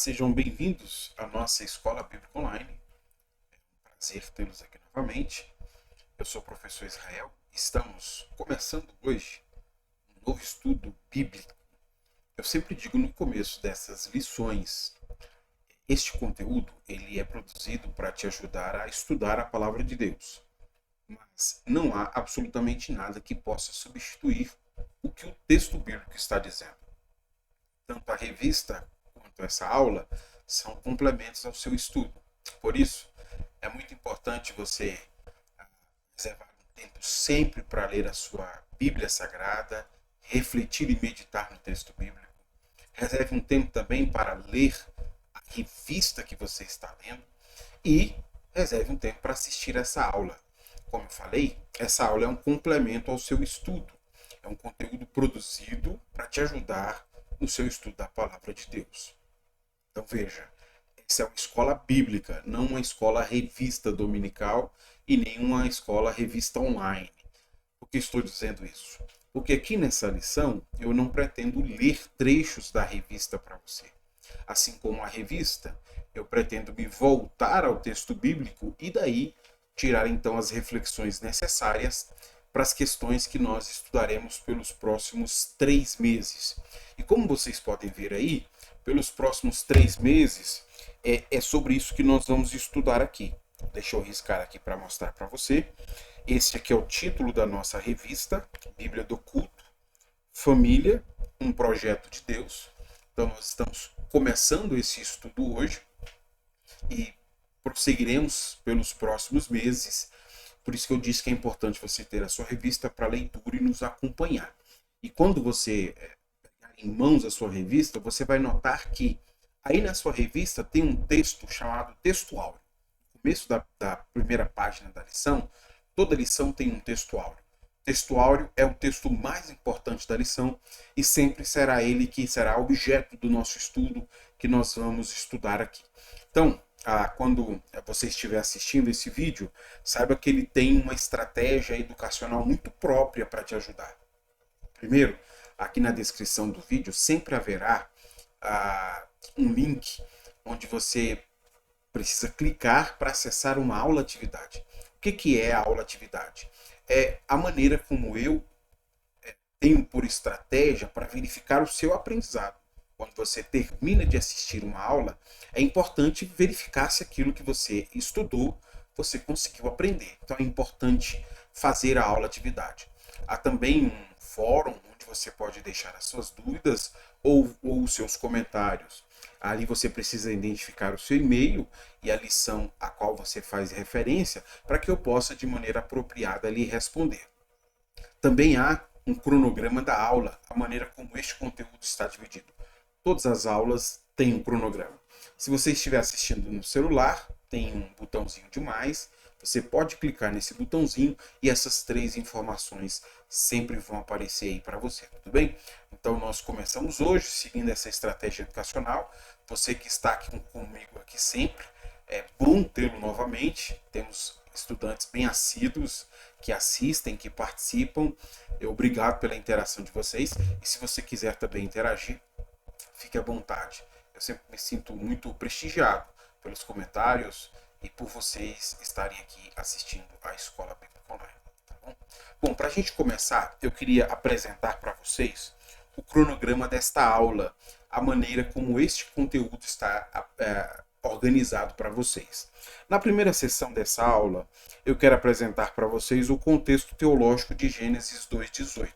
sejam bem-vindos à nossa Escola Bíblica Online. É um prazer tê-los aqui novamente. Eu sou o professor Israel. Estamos começando hoje um novo estudo bíblico. Eu sempre digo no começo dessas lições, este conteúdo ele é produzido para te ajudar a estudar a palavra de Deus. Mas não há absolutamente nada que possa substituir o que o texto bíblico está dizendo. Tanto a revista quanto essa aula são complementos ao seu estudo. Por isso, é muito importante você reservar um tempo sempre para ler a sua Bíblia Sagrada, refletir e meditar no texto bíblico. Reserve um tempo também para ler a revista que você está lendo e reserve um tempo para assistir essa aula. Como eu falei, essa aula é um complemento ao seu estudo. É um conteúdo produzido para te ajudar no seu estudo da palavra de Deus. Então veja, essa é uma escola bíblica, não uma escola revista dominical e nem uma escola revista online. Por que estou dizendo isso? Porque aqui nessa lição eu não pretendo ler trechos da revista para você. Assim como a revista, eu pretendo me voltar ao texto bíblico e daí tirar então as reflexões necessárias para as questões que nós estudaremos pelos próximos 3 meses. E como vocês podem ver aí, pelos próximos 3 meses, é sobre isso que nós vamos estudar aqui. Deixa eu riscar aqui para mostrar para você. Este aqui é o título da nossa revista, Bíblia do Culto, Família, um projeto de Deus. Então nós estamos começando esse estudo hoje e prosseguiremos pelos próximos meses. Por isso que eu disse que é importante você ter a sua revista para leitura e nos acompanhar. E quando você pegar em mãos a sua revista, você vai notar que aí na sua revista tem um texto chamado texto áureo. No começo da primeira página da lição, toda lição tem um texto áureo. O texto áureo é o texto mais importante da lição e sempre será ele que será objeto do nosso estudo que nós vamos estudar aqui. Então, quando você estiver assistindo esse vídeo, saiba que ele tem uma estratégia educacional muito própria para te ajudar. Primeiro, aqui na descrição do vídeo sempre haverá um link onde você precisa clicar para acessar uma aula atividade. O que é a aula atividade? É a maneira como eu tenho por estratégia para verificar o seu aprendizado. Quando você termina de assistir uma aula, é importante verificar se aquilo que você estudou, você conseguiu aprender. Então é importante fazer a aula atividade. Há também um fórum onde você pode deixar as suas dúvidas ou os seus comentários. Ali você precisa identificar o seu e-mail e a lição a qual você faz referência para que eu possa, de maneira apropriada, lhe responder. Também há um cronograma da aula, a maneira como este conteúdo está dividido. Todas as aulas têm um cronograma. Se você estiver assistindo no celular, tem um botãozinho de mais, você pode clicar nesse botãozinho e essas 3 informações sempre vão aparecer aí para você, tudo bem? Então nós começamos hoje seguindo essa estratégia educacional. Você que está aqui comigo aqui sempre, é bom tê-lo novamente. Temos estudantes bem assíduos que assistem, que participam. Obrigado pela interação de vocês. E se você quiser também interagir, fique à vontade. Eu sempre me sinto muito prestigiado pelos comentários e por vocês estarem aqui assistindo a Escola Bíblica Online. Tá bom? Bom, para a gente começar, eu queria apresentar para vocês o cronograma desta aula, a maneira como este conteúdo está organizado para vocês. Na primeira sessão dessa aula, eu quero apresentar para vocês o contexto teológico de Gênesis 2:18.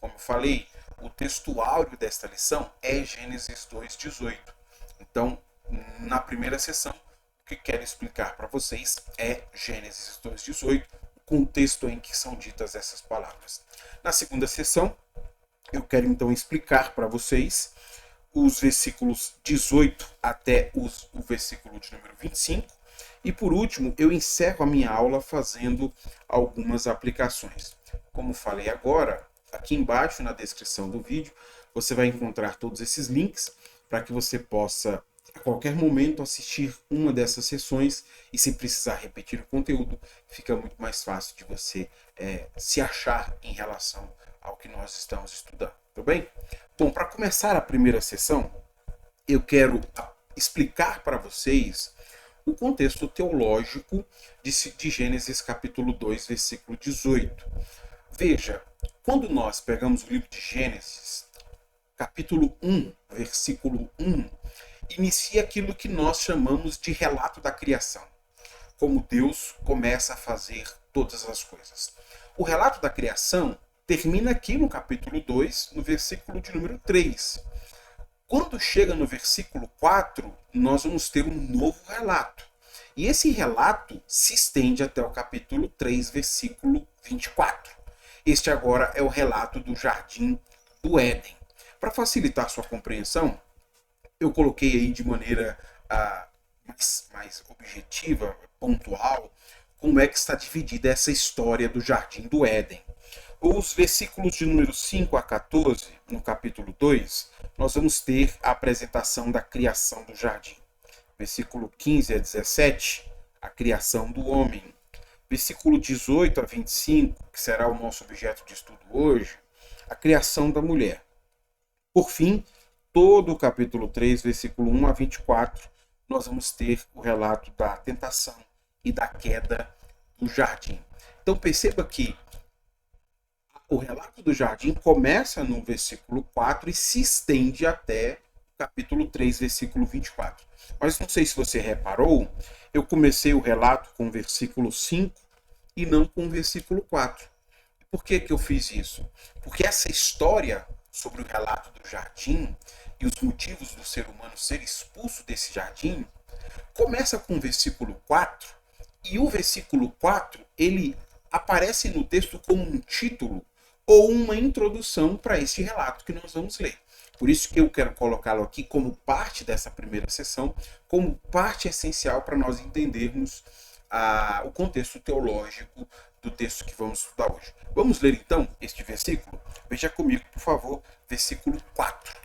Como eu falei, o texto áureo desta lição é Gênesis 2:18. Então, na primeira sessão, o que quero explicar para vocês é Gênesis 2:18, o contexto em que são ditas essas palavras. Na segunda sessão, eu quero então explicar para vocês os versículos 18 até o versículo de número 25. E por último, eu encerro a minha aula fazendo algumas aplicações. Como falei agora, aqui embaixo na descrição do vídeo, você vai encontrar todos esses links para que você possa, a qualquer momento, assistir uma dessas sessões e se precisar repetir o conteúdo, fica muito mais fácil de você se achar em relação ao que nós estamos estudando. Tudo bem? Bom, para começar a primeira sessão, eu quero explicar para vocês o contexto teológico de Gênesis capítulo 2, versículo 18. Veja, quando nós pegamos o livro de Gênesis, capítulo 1, versículo 1, inicia aquilo que nós chamamos de relato da criação. Como Deus começa a fazer todas as coisas. O relato da criação termina aqui no capítulo 2, no versículo de número 3. Quando chega no versículo 4, nós vamos ter um novo relato. E esse relato se estende até o capítulo 3, versículo 24. Este agora é o relato do Jardim do Éden. Para facilitar sua compreensão, eu coloquei aí de maneira mais objetiva, pontual, como é que está dividida essa história do Jardim do Éden. Os versículos de número 5 a 14, no capítulo 2, nós vamos ter a apresentação da criação do jardim. Versículo 15 a 17, a criação do homem. Versículo 18 a 25, que será o nosso objeto de estudo hoje, a criação da mulher. Por fim, todo o capítulo 3, versículo 1 a 24, nós vamos ter o relato da tentação e da queda do jardim. Então perceba que o relato do jardim começa no versículo 4 e se estende até o capítulo 3, versículo 24. Mas não sei se você reparou, eu comecei o relato com o versículo 5 e não com o versículo 4. Por que eu fiz isso? Porque essa história sobre o relato do jardim e os motivos do ser humano ser expulso desse jardim começa com o versículo 4 e o versículo 4 ele aparece no texto como um título ou uma introdução para este relato que nós vamos ler. Por isso que eu quero colocá-lo aqui como parte dessa primeira sessão, como parte essencial para nós entendermos o contexto teológico do texto que vamos estudar hoje. Vamos ler então este versículo? Veja comigo, por favor, versículo 4.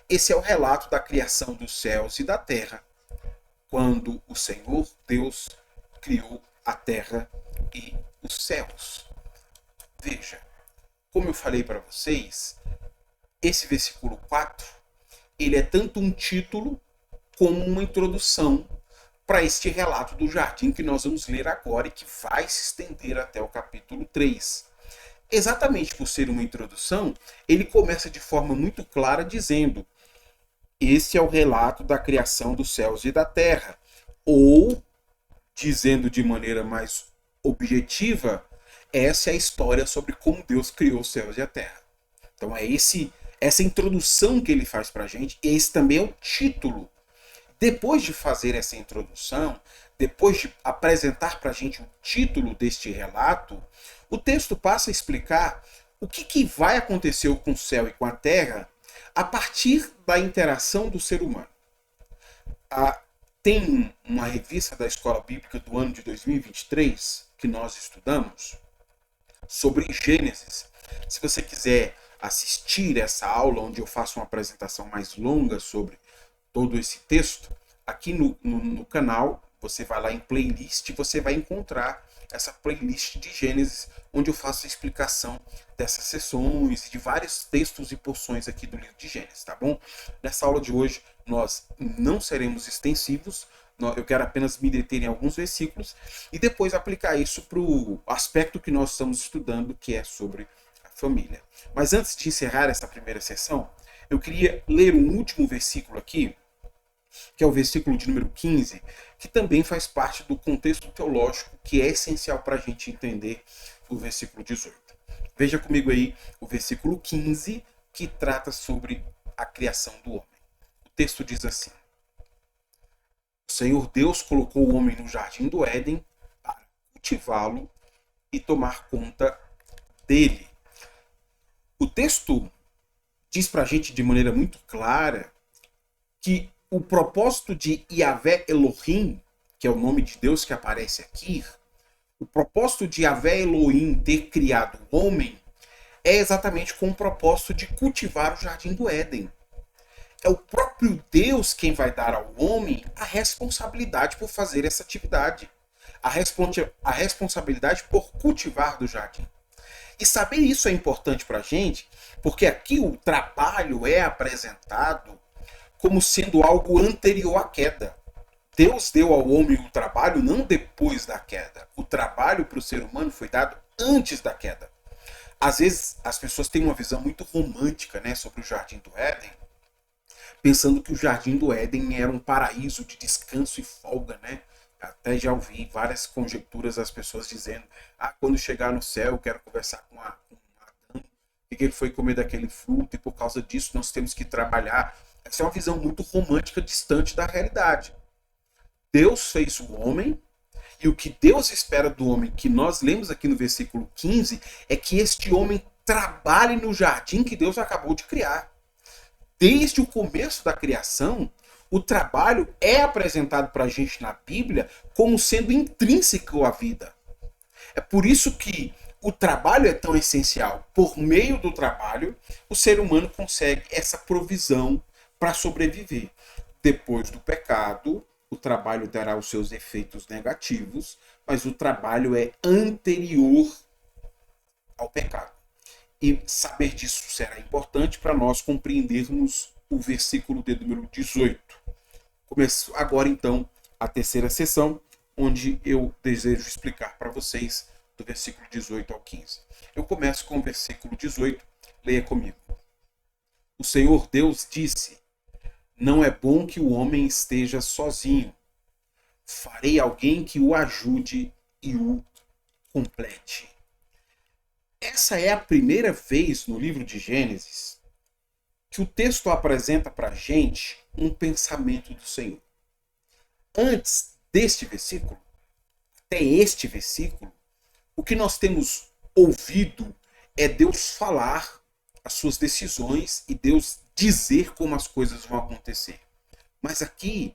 Esse é o relato da criação dos céus e da terra, quando o Senhor Deus criou a terra e os céus. Veja, como eu falei para vocês, esse versículo 4, ele é tanto um título como uma introdução para este relato do jardim que nós vamos ler agora e que vai se estender até o capítulo 3. Exatamente por ser uma introdução, ele começa de forma muito clara dizendo: esse é o relato da criação dos céus e da terra. Ou, dizendo de maneira mais objetiva, essa é a história sobre como Deus criou os céus e a terra. Então é essa introdução que ele faz para a gente, e esse também é o título. Depois de fazer essa introdução, depois de apresentar para a gente o título deste relato, o texto passa a explicar o que vai acontecer com o céu e com a terra a partir da interação do ser humano. Tem uma revista da Escola Bíblica do ano de 2023 que nós estudamos sobre Gênesis. Se você quiser assistir essa aula, onde eu faço uma apresentação mais longa sobre todo esse texto, aqui no canal, você vai lá em playlist e você vai encontrar essa playlist de Gênesis, onde eu faço a explicação dessas sessões e de vários textos e porções aqui do livro de Gênesis, tá bom? Nessa aula de hoje, nós não seremos extensivos, eu quero apenas me deter em alguns versículos e depois aplicar isso para o aspecto que nós estamos estudando, que é sobre a família. Mas antes de encerrar essa primeira sessão, eu queria ler um último versículo aqui, que é o versículo de número 15, que também faz parte do contexto teológico que é essencial para a gente entender o versículo 18. Veja comigo aí o versículo 15, que trata sobre a criação do homem. O texto diz assim: o Senhor Deus colocou o homem no jardim do Éden para cultivá-lo e tomar conta dele. O texto diz para a gente de maneira muito clara que o propósito de Yahvé Elohim, que é o nome de Deus que aparece aqui, o propósito de Yahvé Elohim ter criado o homem é exatamente com o propósito de cultivar o jardim do Éden. É o próprio Deus quem vai dar ao homem a responsabilidade por fazer essa atividade, a responsabilidade por cultivar do jardim. E saber isso é importante para a gente, porque aqui o trabalho é apresentado como sendo algo anterior à queda. Deus deu ao homem o trabalho não depois da queda. O trabalho para o ser humano foi dado antes da queda. Às vezes as pessoas têm uma visão muito romântica, né, sobre o Jardim do Éden, pensando que o Jardim do Éden era um paraíso de descanso e folga, né? Até já ouvi várias conjecturas das pessoas dizendo: quando chegar no céu eu quero conversar com Adão, porque ele foi comer daquele fruto e por causa disso nós temos que trabalhar. Essa é uma visão muito romântica, distante da realidade. Deus fez o homem, e o que Deus espera do homem, que nós lemos aqui no versículo 15, é que este homem trabalhe no jardim que Deus acabou de criar. Desde o começo da criação, o trabalho é apresentado para a gente na Bíblia como sendo intrínseco à vida. É por isso que o trabalho é tão essencial. Por meio do trabalho, o ser humano consegue essa provisão para sobreviver. Depois do pecado, o trabalho terá os seus efeitos negativos, mas o trabalho é anterior ao pecado. E saber disso será importante para nós compreendermos o versículo de número 18. Começo agora, então, a terceira sessão, onde eu desejo explicar para vocês do versículo 18 ao 15. Eu começo com o versículo 18, leia comigo. O Senhor Deus disse: não é bom que o homem esteja sozinho. Farei alguém que o ajude e o complete. Essa é a primeira vez no livro de Gênesis que o texto apresenta para a gente um pensamento do Senhor. Antes deste versículo, até este versículo, o que nós temos ouvido é Deus falar as suas decisões e Deus dizer como as coisas vão acontecer. Mas aqui,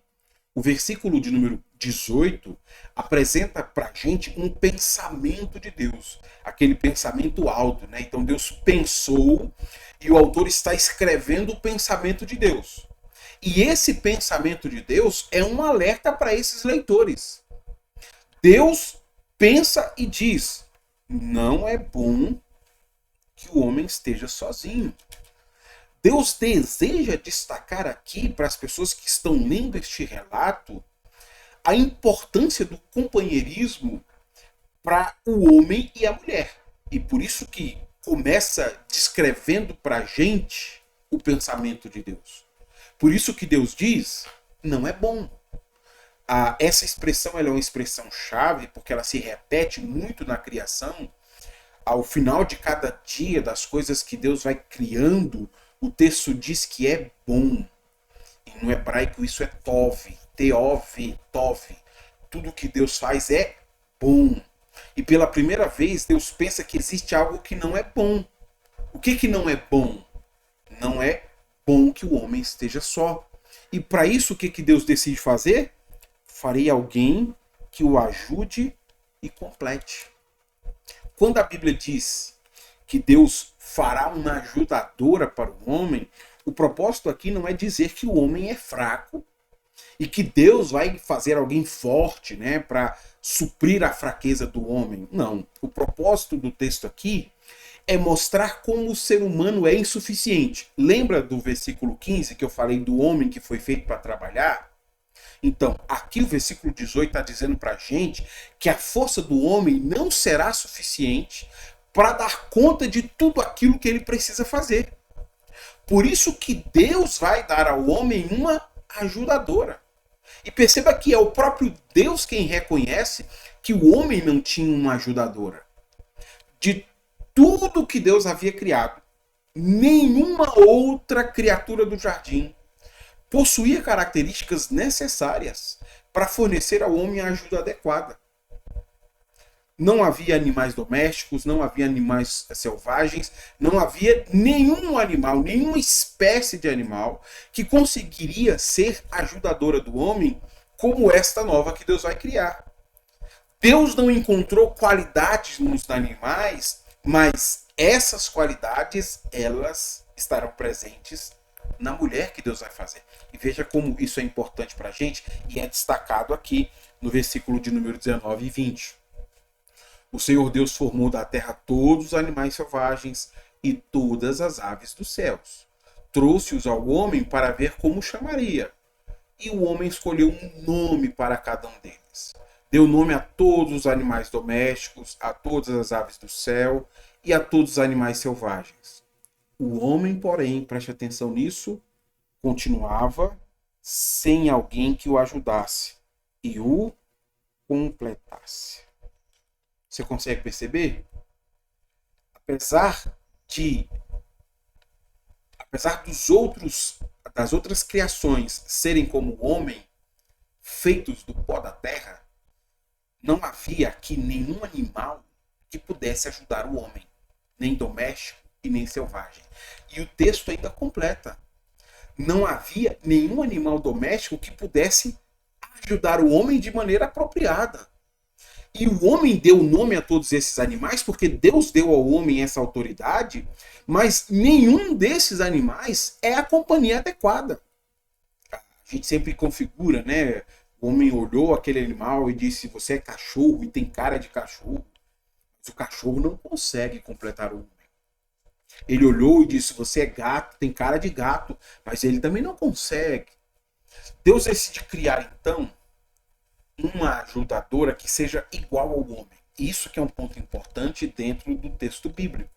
o versículo de número 18 apresenta para a gente um pensamento de Deus, aquele pensamento alto, né? Então Deus pensou e o autor está escrevendo o pensamento de Deus. E esse pensamento de Deus é um alerta para esses leitores. Deus pensa e diz: não é bom que o homem esteja sozinho. Deus deseja destacar aqui para as pessoas que estão lendo este relato a importância do companheirismo para o homem e a mulher. E por isso que começa descrevendo para a gente o pensamento de Deus. Por isso que Deus diz: não é bom. Essa expressão ela é uma expressão chave, porque ela se repete muito na criação. Ao final de cada dia das coisas que Deus vai criando, o texto diz que é bom. E no hebraico isso é tov, teov, tov. Tudo que Deus faz é bom. E pela primeira vez Deus pensa que existe algo que não é bom. O que não é bom? Não é bom que o homem esteja só. E para isso o que Deus decide fazer? Farei alguém que o ajude e complete. Quando a Bíblia diz que Deus fará uma ajudadora para o homem, o propósito aqui não é dizer que o homem é fraco e que Deus vai fazer alguém forte, né, para suprir a fraqueza do homem. Não. O propósito do texto aqui é mostrar como o ser humano é insuficiente. Lembra do versículo 15 que eu falei do homem que foi feito para trabalhar? Então, aqui o versículo 18 está dizendo para a gente que a força do homem não será suficiente para dar conta de tudo aquilo que ele precisa fazer. Por isso que Deus vai dar ao homem uma ajudadora. E perceba que é o próprio Deus quem reconhece que o homem não tinha uma ajudadora. De tudo que Deus havia criado, nenhuma outra criatura do jardim possuía características necessárias para fornecer ao homem a ajuda adequada. Não havia animais domésticos, não havia animais selvagens, não havia nenhum animal, nenhuma espécie de animal que conseguiria ser ajudadora do homem como esta nova que Deus vai criar. Deus não encontrou qualidades nos animais, mas essas qualidades, elas estarão presentes na mulher que Deus vai fazer. E veja como isso é importante para a gente e é destacado aqui no versículo de número 19 e 20. O Senhor Deus formou da terra todos os animais selvagens e todas as aves dos céus, trouxe-os ao homem para ver como chamaria. E o homem escolheu um nome para cada um deles. Deu nome a todos os animais domésticos, a todas as aves do céu e a todos os animais selvagens. O homem, porém, preste atenção nisso, continuava sem alguém que o ajudasse e o completasse. Você consegue perceber? Apesar das outras criações serem como o homem, feitos do pó da terra, não havia aqui nenhum animal que pudesse ajudar o homem, nem doméstico e nem selvagem. E o texto ainda completa. Não havia nenhum animal doméstico que pudesse ajudar o homem de maneira apropriada. E o homem deu nome a todos esses animais porque Deus deu ao homem essa autoridade, mas nenhum desses animais é a companhia adequada. A gente sempre configura, né? O homem olhou aquele animal e disse: você é cachorro e tem cara de cachorro. Mas o cachorro não consegue completar o homem. Ele olhou e disse: você é gato, tem cara de gato, mas ele também não consegue. Deus decide criar, então, uma ajudadora que seja igual ao homem. Isso que é um ponto importante dentro do texto bíblico.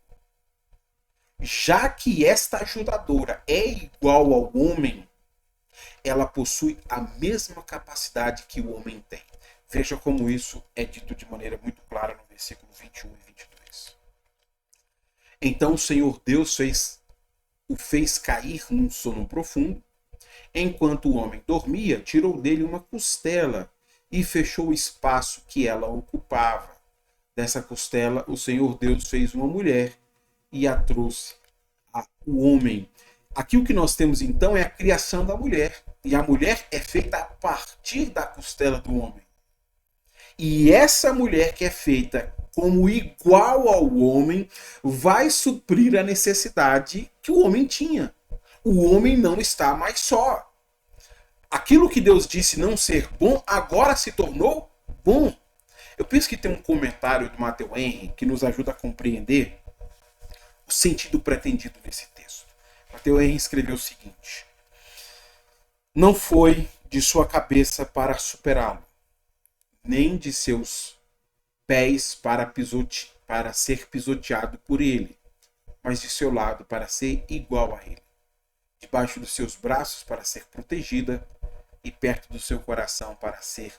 Já que esta ajudadora é igual ao homem, ela possui a mesma capacidade que o homem tem. Veja como isso é dito de maneira muito clara no versículo 21 e 22. Então o Senhor Deus o fez cair num sono profundo. Enquanto o homem dormia, tirou dele uma costela e fechou o espaço que ela ocupava. Dessa costela, o Senhor Deus fez uma mulher e a trouxe ao homem. Aqui o que nós temos então é a criação da mulher. E a mulher é feita a partir da costela do homem. E essa mulher que é feita como igual ao homem vai suprir a necessidade que o homem tinha. O homem não está mais só. Aquilo que Deus disse não ser bom, agora se tornou bom. Eu penso que tem um comentário do Matthew Henry que nos ajuda a compreender o sentido pretendido nesse texto. Matthew Henry escreveu o seguinte: não foi de sua cabeça para superá-lo, nem de seus pés para ser pisoteado por ele, mas de seu lado para ser igual a ele, debaixo dos seus braços para ser protegida e perto do seu coração para ser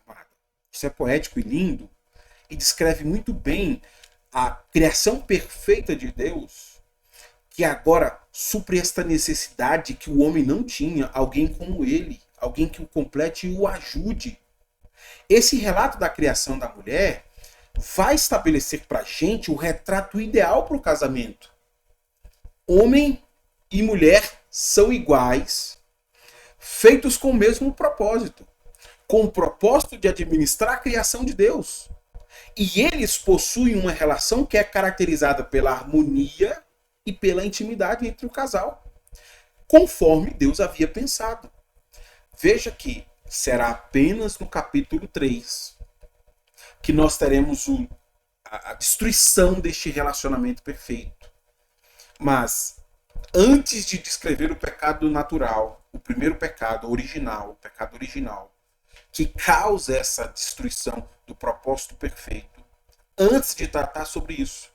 amada. Isso é poético e lindo e descreve muito bem a criação perfeita de Deus, que agora supre esta necessidade que o homem não tinha, alguém como ele, alguém que o complete e o ajude. Esse relato da criação da mulher vai estabelecer para a gente o retrato ideal para o casamento. Homem e mulher são iguais, feitos com o mesmo propósito, com o propósito de administrar a criação de Deus. E eles possuem uma relação que é caracterizada pela harmonia e pela intimidade entre o casal, conforme Deus havia pensado. Veja que será apenas no capítulo 3 que nós teremos a destruição deste relacionamento perfeito. Mas antes de descrever o pecado natural, o primeiro pecado original, o pecado original, que causa essa destruição do propósito perfeito, antes de tratar sobre isso,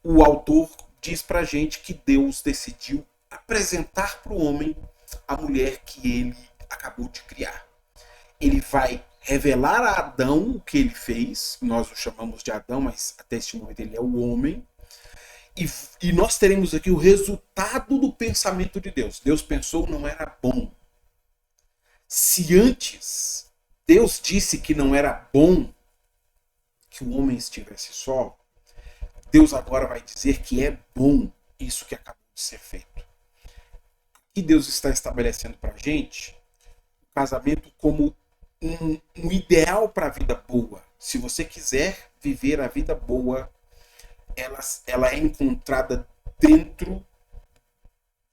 o autor diz pra gente que Deus decidiu apresentar para o homem a mulher que ele acabou de criar. Ele vai revelar a Adão o que ele fez, nós o chamamos de Adão, mas até este momento ele é o homem, e nós teremos aqui o resultado do pensamento de Deus. Deus pensou, não era bom. Se antes Deus disse que não era bom que o homem estivesse só, Deus agora vai dizer que é bom isso que acabou de ser feito. E Deus está estabelecendo para a gente o casamento como um ideal para a vida boa. Se você quiser viver a vida boa, ela é encontrada dentro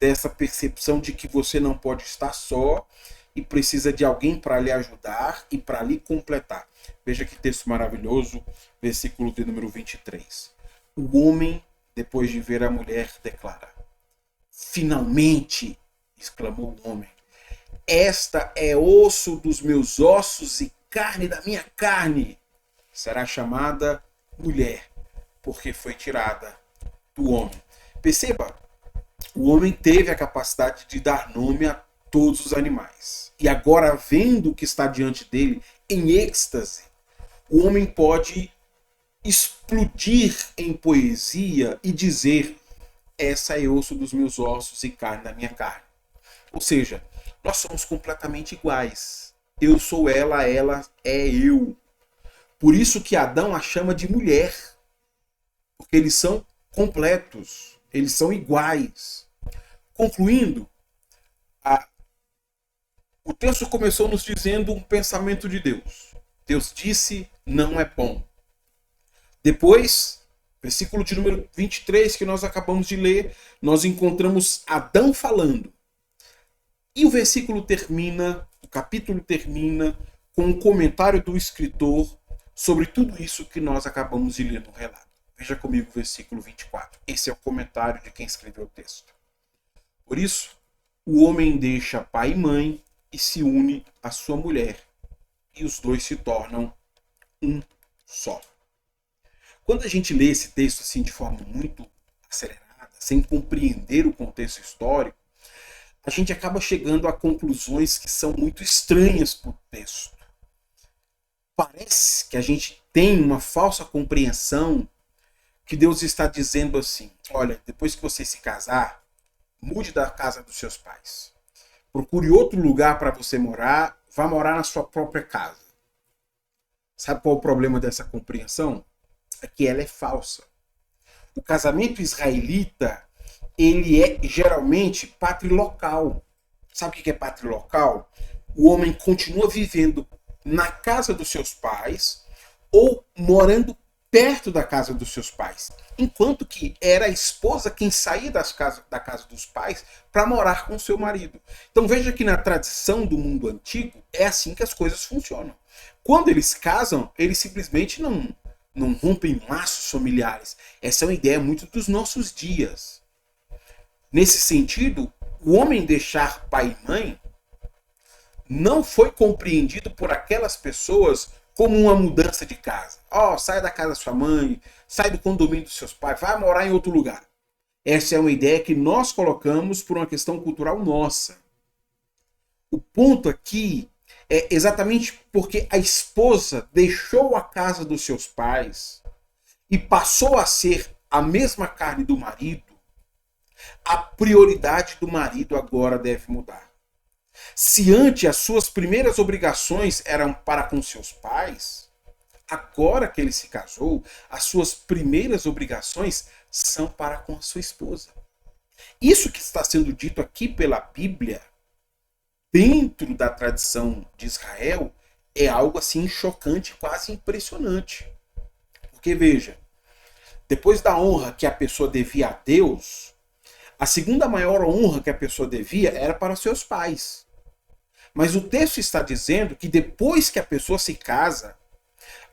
dessa percepção de que você não pode estar só e precisa de alguém para lhe ajudar e para lhe completar. Veja que texto maravilhoso, versículo de número 23. O homem, depois de ver a mulher, declara: Finalmente, exclamou o homem, esta é osso dos meus ossos e carne da minha carne. Será chamada mulher, porque foi tirada do homem. Perceba, o homem teve a capacidade de dar nome a todos os animais. E agora, vendo o que está diante dele, em êxtase, o homem pode explodir em poesia e dizer: essa é osso dos meus ossos e carne da minha carne. Ou seja, nós somos completamente iguais. Eu sou ela é eu. Por isso que Adão a chama de mulher. Porque eles são completos, eles são iguais. Concluindo, o texto começou nos dizendo um pensamento de Deus. Deus disse, não é bom. Depois, versículo de número 23 que nós acabamos de ler, nós encontramos Adão falando. E o versículo termina, o capítulo termina com um comentário do escritor sobre tudo isso que nós acabamos de ler no relato. Veja comigo o versículo 24. Esse é o comentário de quem escreveu o texto. Por isso, o homem deixa pai e mãe e se une à sua mulher, e os dois se tornam um só. Quando a gente lê esse texto assim de forma muito acelerada, sem compreender o contexto histórico, a gente acaba chegando a conclusões que são muito estranhas para o texto. Parece que a gente tem uma falsa compreensão que Deus está dizendo assim: olha, depois que você se casar, mude da casa dos seus pais. Procure outro lugar para você morar, vá morar na sua própria casa. Sabe qual é o problema dessa compreensão? É que ela é falsa. O casamento israelita, ele é geralmente patrilocal. Sabe o que é patrilocal? O homem continua vivendo na casa dos seus pais ou morando perto da casa dos seus pais, enquanto que era a esposa quem saía da casa dos pais para morar com o seu marido. Então veja que na tradição do mundo antigo é assim que as coisas funcionam. Quando eles casam, eles simplesmente não rompem laços familiares. Essa é uma ideia muito dos nossos dias. Nesse sentido, o homem deixar pai e mãe não foi compreendido por aquelas pessoas como uma mudança de casa. Sai da casa da sua mãe, sai do condomínio dos seus pais, vai morar em outro lugar. Essa é uma ideia que nós colocamos por uma questão cultural nossa. O ponto aqui é exatamente porque a esposa deixou a casa dos seus pais e passou a ser a mesma carne do marido, a prioridade do marido agora deve mudar. Se antes as suas primeiras obrigações eram para com seus pais, agora que ele se casou, as suas primeiras obrigações são para com a sua esposa. Isso que está sendo dito aqui pela Bíblia, dentro da tradição de Israel, é algo assim chocante, quase impressionante. Porque veja, depois da honra que a pessoa devia a Deus, a segunda maior honra que a pessoa devia era para seus pais. Mas o texto está dizendo que depois que a pessoa se casa,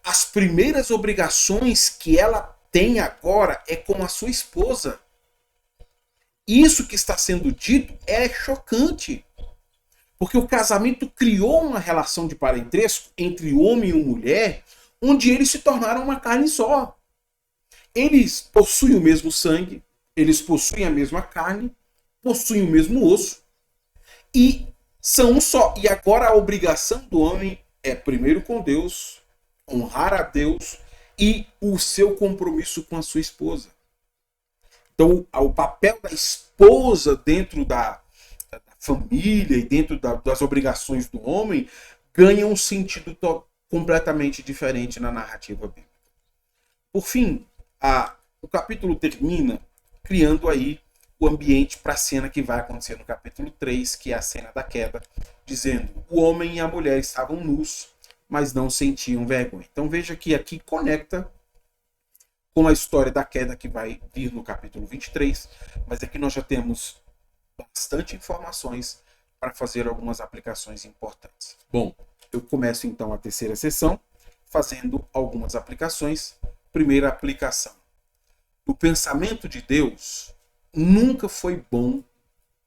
as primeiras obrigações que ela tem agora é com a sua esposa. Isso que está sendo dito é chocante. Porque o casamento criou uma relação de parentesco entre homem e mulher, onde eles se tornaram uma carne só. Eles possuem o mesmo sangue, eles possuem a mesma carne, possuem o mesmo osso e são um só. E agora a obrigação do homem é, primeiro com Deus, honrar a Deus e o seu compromisso com a sua esposa. Então, o papel da esposa dentro da família e dentro das obrigações do homem ganha um sentido completamente diferente na narrativa bíblica. Por fim, o capítulo termina criando aí o ambiente para a cena que vai acontecer no capítulo 3, que é a cena da queda, dizendo: o homem e a mulher estavam nus, mas não sentiam vergonha. Então veja que aqui conecta com a história da queda que vai vir no capítulo 23, mas aqui nós já temos bastante informações para fazer algumas aplicações importantes. Bom, eu começo então a terceira sessão fazendo algumas aplicações. Primeira aplicação: o pensamento de Deus nunca foi bom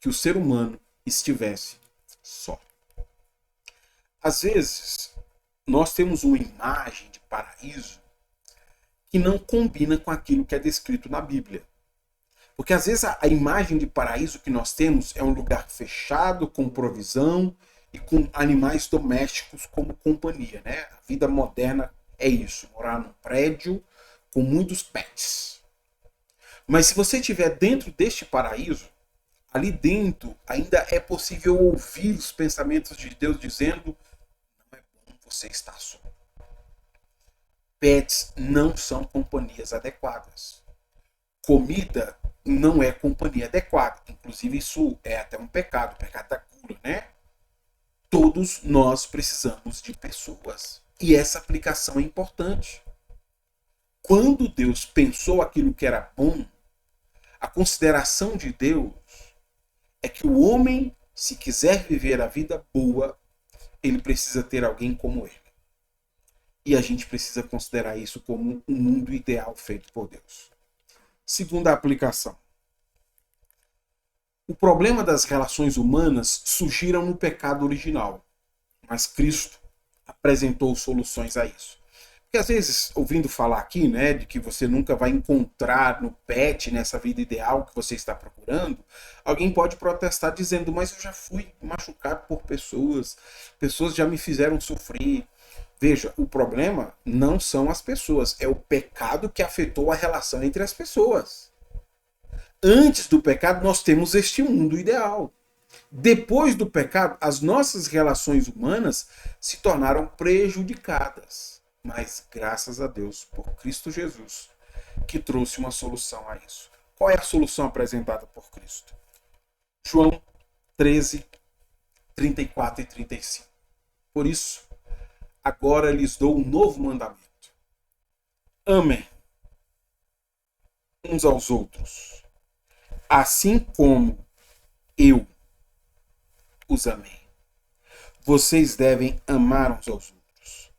que o ser humano estivesse só. Às vezes, nós temos uma imagem de paraíso que não combina com aquilo que é descrito na Bíblia. Porque às vezes a imagem de paraíso que nós temos é um lugar fechado, com provisão e com animais domésticos como companhia, né? A vida moderna é isso, morar num prédio com muitos pets. Mas se você estiver dentro deste paraíso, ali dentro ainda é possível ouvir os pensamentos de Deus dizendo: não é bom você estar só. Pets não são companhias adequadas. Comida não é companhia adequada. Inclusive, isso é até um pecado, o pecado da gula, né? Todos nós precisamos de pessoas. E essa aplicação é importante. Quando Deus pensou aquilo que era bom, a consideração de Deus é que o homem, se quiser viver a vida boa, ele precisa ter alguém como ele. E a gente precisa considerar isso como um mundo ideal feito por Deus. Segunda aplicação. O problema das relações humanas surgiram no pecado original, mas Cristo apresentou soluções a isso. Porque às vezes, ouvindo falar aqui, né, de que você nunca vai encontrar no pet, nessa vida ideal que você está procurando, alguém pode protestar dizendo: mas eu já fui machucado por pessoas já me fizeram sofrer. Veja, o problema não são as pessoas, é o pecado que afetou a relação entre as pessoas. Antes do pecado, nós temos este mundo ideal. Depois do pecado, as nossas relações humanas se tornaram prejudicadas. Mas graças a Deus, por Cristo Jesus, que trouxe uma solução a isso. Qual é a solução apresentada por Cristo? João 13, 34 e 35. Por isso, agora lhes dou um novo mandamento. Amem uns aos outros, assim como eu os amei. Vocês devem amar uns aos outros.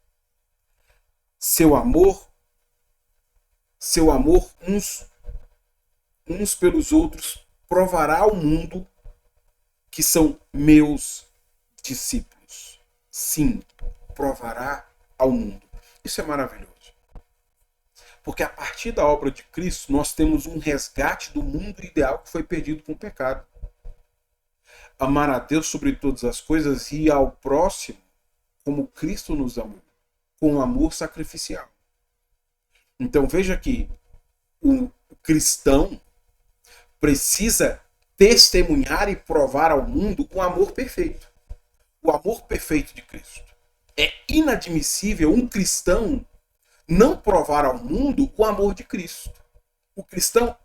Seu amor uns pelos outros provará ao mundo que são meus discípulos. Sim, provará ao mundo. Isso é maravilhoso. Porque a partir da obra de Cristo, nós temos um resgate do mundo ideal que foi perdido com o pecado. Amar a Deus sobre todas as coisas e ao próximo como Cristo nos amou, com um amor sacrificial. Então veja que o cristão precisa testemunhar e provar ao mundo o amor perfeito. O amor perfeito de Cristo. É inadmissível um cristão não provar ao mundo o amor de Cristo. O cristão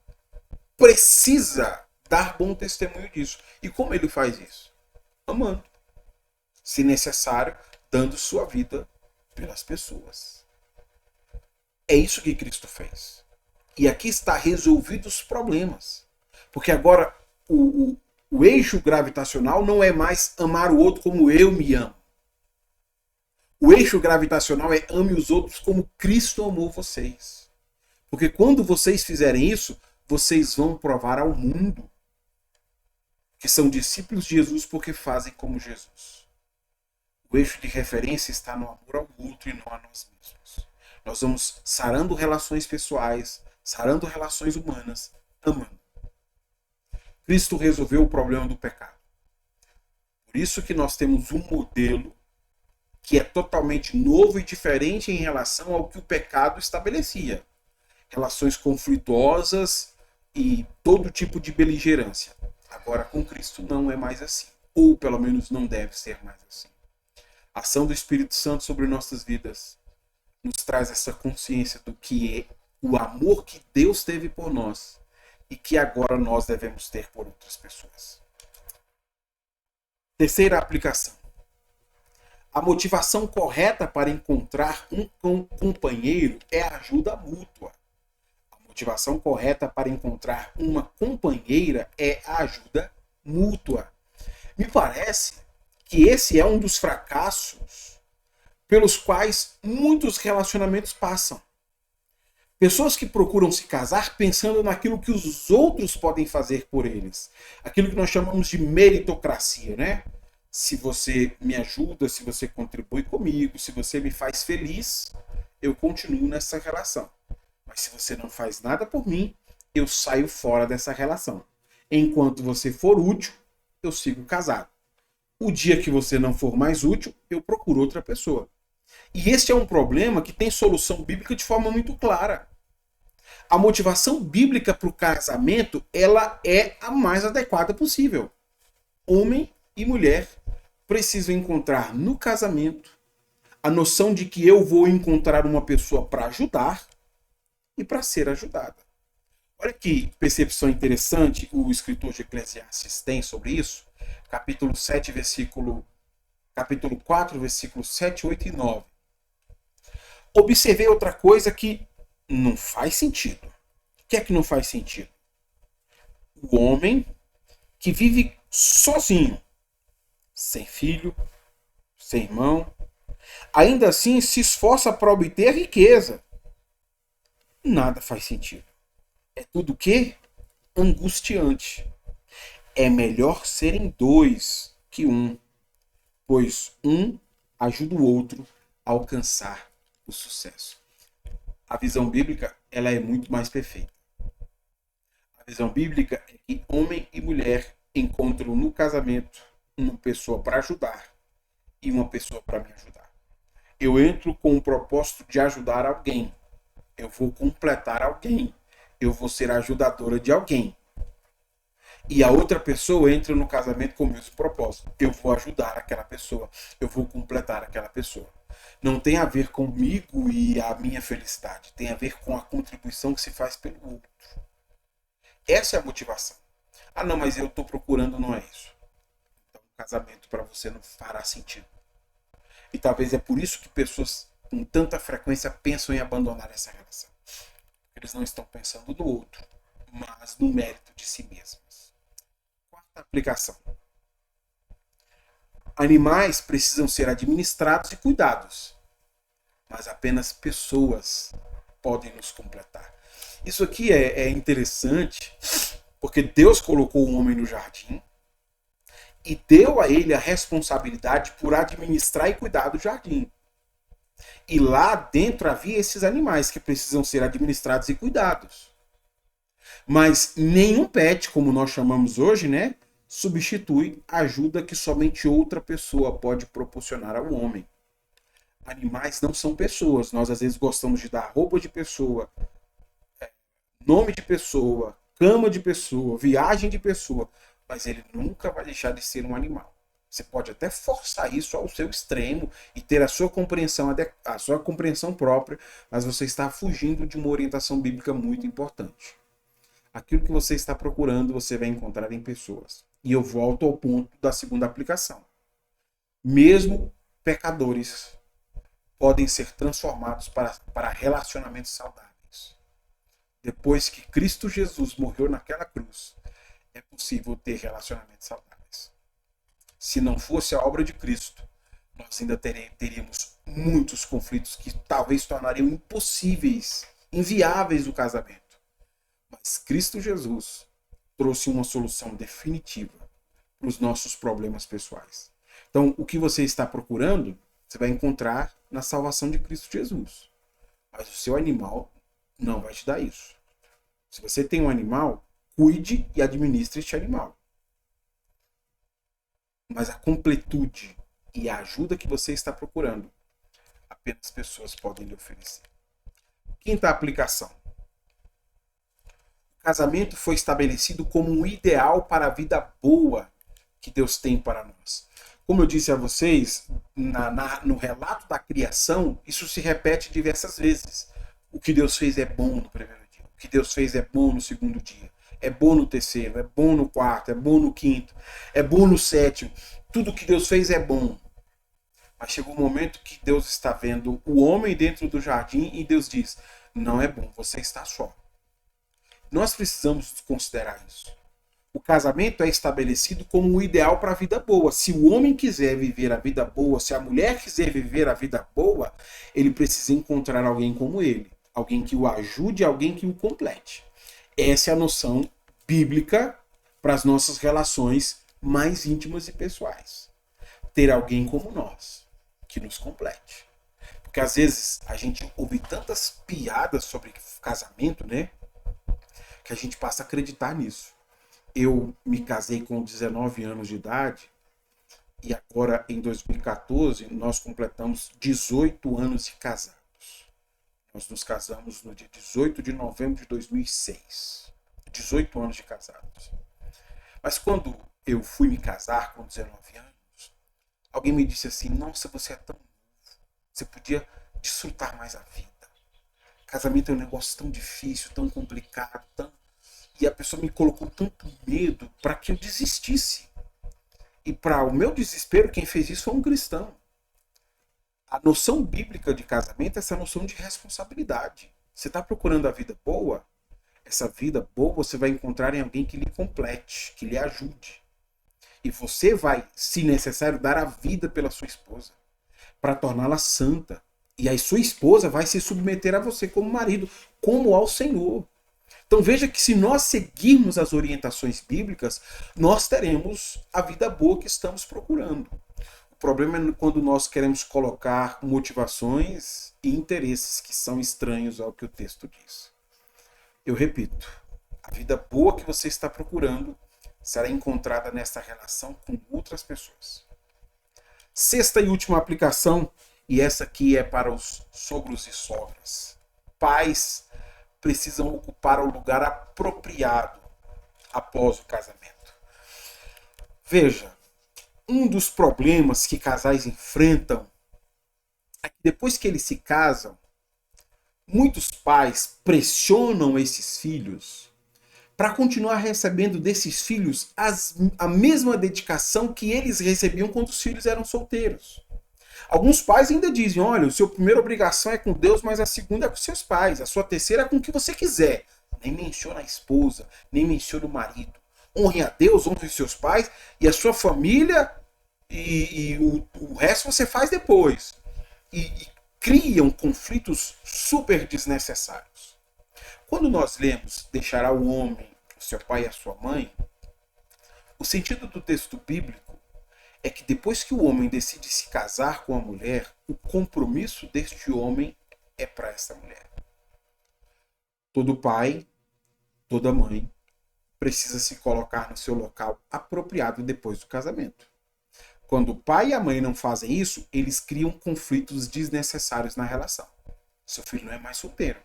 precisa dar bom testemunho disso. E como ele faz isso? Amando. Se necessário, dando sua vida pelas pessoas. É isso que Cristo fez. E aqui está resolvidos os problemas. Porque agora o eixo gravitacional não é mais amar o outro como eu me amo. O eixo gravitacional é ame os outros como Cristo amou vocês. Porque quando vocês fizerem isso, vocês vão provar ao mundo que são discípulos de Jesus porque fazem como Jesus. O eixo de referência está no amor ao outro e não a nós mesmos. Nós vamos sarando relações pessoais, sarando relações humanas, amando. Cristo resolveu o problema do pecado. Por isso que nós temos um modelo que é totalmente novo e diferente em relação ao que o pecado estabelecia. Relações conflituosas e todo tipo de beligerância. Agora, com Cristo não é mais assim. Ou, pelo menos, não deve ser mais assim. A ação do Espírito Santo sobre nossas vidas nos traz essa consciência do que é o amor que Deus teve por nós e que agora nós devemos ter por outras pessoas. Terceira aplicação. A motivação correta para encontrar um companheiro é a ajuda mútua. A motivação correta para encontrar uma companheira é a ajuda mútua. Me parece que esse é um dos fracassos pelos quais muitos relacionamentos passam. Pessoas que procuram se casar pensando naquilo que os outros podem fazer por eles. Aquilo que nós chamamos de meritocracia, né? Se você me ajuda, se você contribui comigo, se você me faz feliz, eu continuo nessa relação. Mas se você não faz nada por mim, eu saio fora dessa relação. Enquanto você for útil, eu sigo casado. O dia que você não for mais útil, eu procuro outra pessoa. E este é um problema que tem solução bíblica de forma muito clara. A motivação bíblica para o casamento, ela é a mais adequada possível. Homem e mulher precisam encontrar no casamento a noção de que eu vou encontrar uma pessoa para ajudar e para ser ajudada. Olha que percepção interessante o escritor de Eclesiastes tem sobre isso. Capítulo 4, versículos 7, 8 e 9. Observei outra coisa que não faz sentido. O que é que não faz sentido? O homem que vive sozinho, sem filho, sem irmão, ainda assim se esforça para obter riqueza. Nada faz sentido. É tudo o quê? Angustiante. É melhor serem dois que um, pois um ajuda o outro a alcançar o sucesso. A visão bíblica, ela é muito mais perfeita. A visão bíblica é que homem e mulher encontram no casamento uma pessoa para ajudar e uma pessoa para me ajudar. Eu entro com o propósito de ajudar alguém. Eu vou completar alguém. Eu vou ser ajudadora de alguém. E a outra pessoa entra no casamento com o mesmo propósito. Eu vou ajudar aquela pessoa. Eu vou completar aquela pessoa. Não tem a ver comigo e a minha felicidade. Tem a ver com a contribuição que se faz pelo outro. Essa é a motivação. Ah, não, mas eu estou procurando, não é isso. Então, o casamento para você não fará sentido. E talvez é por isso que pessoas com tanta frequência pensam em abandonar essa relação. Eles não estão pensando no outro, mas no mérito de si mesmos. Quarta aplicação. Animais precisam ser administrados e cuidados, mas apenas pessoas podem nos completar. Isso aqui é interessante, porque Deus colocou o homem no jardim e deu a ele a responsabilidade por administrar e cuidar do jardim. E lá dentro havia esses animais que precisam ser administrados e cuidados. Mas nenhum pet, como nós chamamos hoje, né, substitui a ajuda que somente outra pessoa pode proporcionar ao homem. Animais não são pessoas. Nós às vezes gostamos de dar roupa de pessoa, nome de pessoa, cama de pessoa, viagem de pessoa, mas ele nunca vai deixar de ser um animal. Você pode até forçar isso ao seu extremo e ter a sua compreensão própria, mas você está fugindo de uma orientação bíblica muito importante. Aquilo que você está procurando, você vai encontrar em pessoas. E eu volto ao ponto da segunda aplicação. Mesmo pecadores podem ser transformados para relacionamentos saudáveis. Depois que Cristo Jesus morreu naquela cruz, é possível ter relacionamentos saudáveis. Se não fosse a obra de Cristo, nós ainda teríamos muitos conflitos que talvez tornariam impossíveis, inviáveis o casamento. Mas Cristo Jesus trouxe uma solução definitiva para os nossos problemas pessoais. Então, o que você está procurando, você vai encontrar na salvação de Cristo Jesus. Mas o seu animal não vai te dar isso. Se você tem um animal, cuide e administre este animal. Mas a completude e a ajuda que você está procurando, apenas pessoas podem lhe oferecer. Quinta aplicação. O casamento foi estabelecido como um ideal para a vida boa que Deus tem para nós. Como eu disse a vocês, no relato da criação, isso se repete diversas vezes. O que Deus fez é bom no primeiro dia. O que Deus fez é bom no segundo dia. É bom no terceiro, é bom no quarto, é bom no quinto, é bom no sétimo. Tudo que Deus fez é bom. Mas chegou um momento que Deus está vendo o homem dentro do jardim e Deus diz, não é bom, você está só. Nós precisamos considerar isso. O casamento é estabelecido como um ideal para a vida boa. Se o homem quiser viver a vida boa, se a mulher quiser viver a vida boa, ele precisa encontrar alguém como ele. alguém que o ajude, alguém que o complete. Essa é a noção bíblica para as nossas relações mais íntimas e pessoais. Ter alguém como nós, que nos complete. Porque às vezes a gente ouve tantas piadas sobre casamento, né? Que a gente passa a acreditar nisso. Eu me casei com 19 anos de idade e agora em 2014 nós completamos 18 anos de casados. Nós nos casamos no dia 18 de novembro de 2006. 18 anos de casados. Mas quando eu fui me casar com 19 anos, alguém me disse assim: nossa, você é tão novo, você podia desfrutar mais a vida. Casamento é um negócio tão difícil, tão complicado, e a pessoa me colocou tanto medo para que eu desistisse. E para o meu desespero, quem fez isso foi um cristão. A noção bíblica de casamento é essa noção de responsabilidade. Você está procurando a vida boa? Essa vida boa você vai encontrar em alguém que lhe complete, que lhe ajude. E você vai, se necessário, dar a vida pela sua esposa, para torná-la santa. E a sua esposa vai se submeter a você como marido, como ao Senhor. Então veja que se nós seguirmos as orientações bíblicas, nós teremos a vida boa que estamos procurando. O problema é quando nós queremos colocar motivações e interesses que são estranhos ao que o texto diz. Eu repito, a vida boa que você está procurando será encontrada nessa relação com outras pessoas. Sexta e última aplicação, e essa aqui é para os sogros e sogras. Pais precisam ocupar o lugar apropriado após o casamento. Veja, um dos problemas que casais enfrentam é que depois que eles se casam, muitos pais pressionam esses filhos para continuar recebendo desses filhos a mesma dedicação que eles recebiam quando os filhos eram solteiros. Alguns pais ainda dizem: olha, a sua primeira obrigação é com Deus, mas a segunda é com seus pais. A sua terceira é com o que você quiser. Nem menciona a esposa, nem menciona o marido. Honre a Deus, honre os seus pais e a sua família e o resto você faz depois. E criam conflitos super desnecessários. Quando nós lemos deixará o homem, o seu pai e a sua mãe, o sentido do texto bíblico é que depois que o homem decide se casar com a mulher, o compromisso deste homem é para essa mulher. Todo pai, toda mãe precisa se colocar no seu local apropriado depois do casamento. Quando o pai e a mãe não fazem isso, eles criam conflitos desnecessários na relação. Seu filho não é mais solteiro.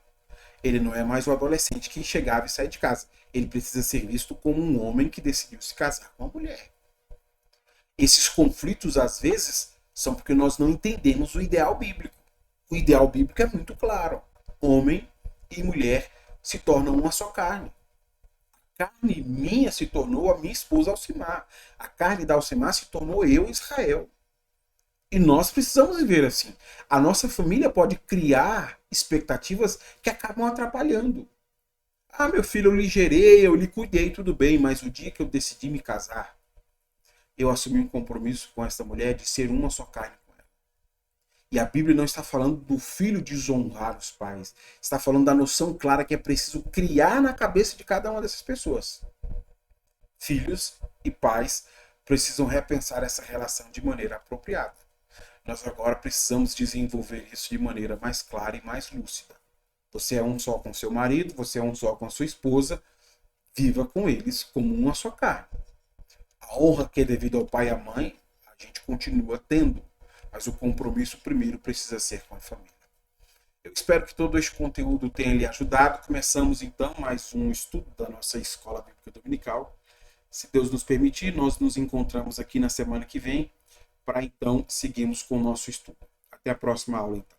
Ele não é mais o adolescente que chegava e saía de casa. Ele precisa ser visto como um homem que decidiu se casar com uma mulher. Esses conflitos, às vezes, são porque nós não entendemos o ideal bíblico. O ideal bíblico é muito claro. Homem e mulher se tornam uma só carne. A carne minha se tornou a minha esposa Alcimar. A carne da Alcimar se tornou eu, Israel. E nós precisamos viver assim. A nossa família pode criar expectativas que acabam atrapalhando. Ah, meu filho, eu lhe gerei, eu lhe cuidei, tudo bem, mas o dia que eu decidi me casar, eu assumi um compromisso com essa mulher de ser uma só carne com ela. E a Bíblia não está falando do filho desonrar os pais. Está falando da noção clara que é preciso criar na cabeça de cada uma dessas pessoas. Filhos e pais precisam repensar essa relação de maneira apropriada. Nós agora precisamos desenvolver isso de maneira mais clara e mais lúcida. Você é um só com seu marido, você é um só com a sua esposa. Viva com eles como uma só carne. A honra que é devida ao pai e à mãe, a gente continua tendo, mas o compromisso primeiro precisa ser com a família. Eu espero que todo este conteúdo tenha lhe ajudado. Começamos então mais um estudo da nossa Escola Bíblica Dominical. Se Deus nos permitir, nós nos encontramos aqui na semana que vem para então seguirmos com o nosso estudo. Até a próxima aula, então.